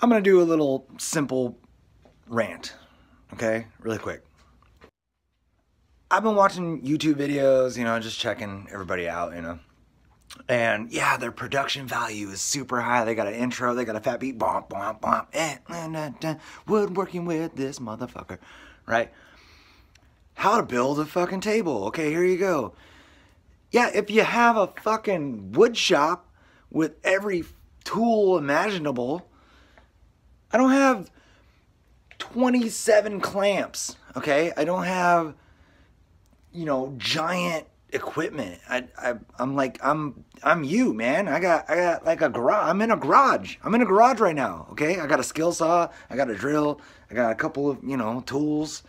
I'm gonna do a little simple rant, okay? Really quick. I've been watching YouTube videos, you know, just checking everybody out, you know. And yeah, their production value is super high. They got an intro, they got a fat beat, bomp, bomp, bomp, woodworking with this motherfucker, right? How to build a fucking table. Okay, here you go. Yeah, if you have a fucking wood shop with every tool imaginable, I don't have 27 clamps, okay? I don't have, you know, giant equipment. I'm you, man. I got like a garage. I'm in a garage. I'm in a garage right now, okay? I got a skill saw, I got a drill, I got a couple of, you know, tools.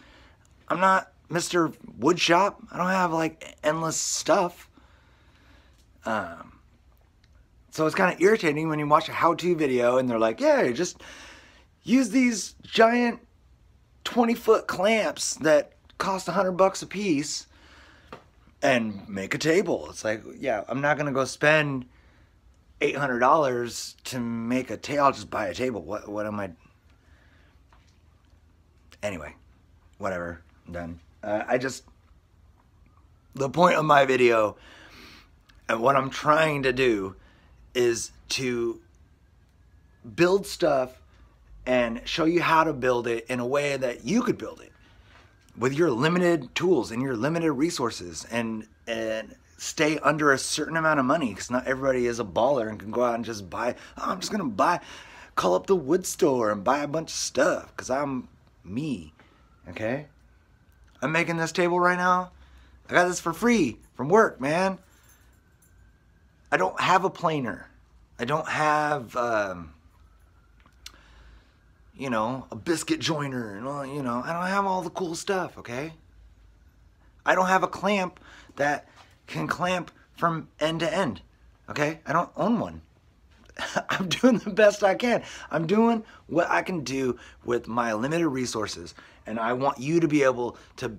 I'm not Mr. Woodshop. I don't have like endless stuff. So it's kind of irritating when you watch a how-to video and they're like, yeah, just use these giant 20-foot clamps that cost $100 a piece and make a table. It's like, yeah, I'm not gonna go spend $800 to make a table. I'll just buy a table. What am I? Anyway, whatever. I'm done. The point of my video and what I'm trying to do is to build stuff and show you how to build it in a way that you could build it with your limited tools and your limited resources, and stay under a certain amount of money, because not everybody is a baller and can go out and just buy, oh, I'm just gonna call up the wood store and buy a bunch of stuff, because I'm me, okay? I'm making this table right now. I got this for free from work, man. I don't have a planer. I don't have, you know, a biscuit joiner, and all, you know, I don't have all the cool stuff, okay? I don't have a clamp that can clamp from end to end, okay? I don't own one. I'm doing the best I can. I'm doing what I can do with my limited resources, and I want you to be able to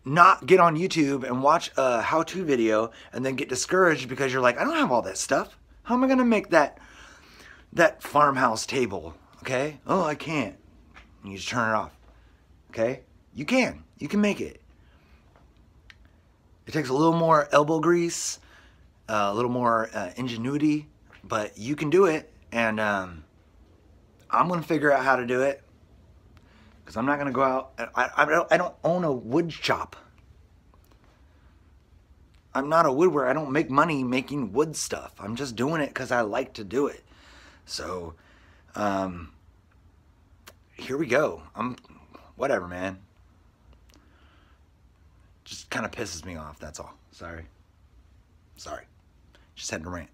not get on YouTube and watch a how-to video and then get discouraged because you're like, I don't have all that stuff. How am I gonna make that farmhouse table? Okay? Oh, I can't. And you just turn it off. Okay? You can make it. It takes a little more elbow grease, a little more ingenuity, but you can do it. And I'm gonna figure out how to do it, because I'm not gonna go out. I don't own a wood shop. I'm not a woodworker. I don't make money making wood stuff. I'm just doing it because I like to do it. So, here we go. Whatever, man. Just kind of pisses me off, that's all. Sorry. Just had to rant.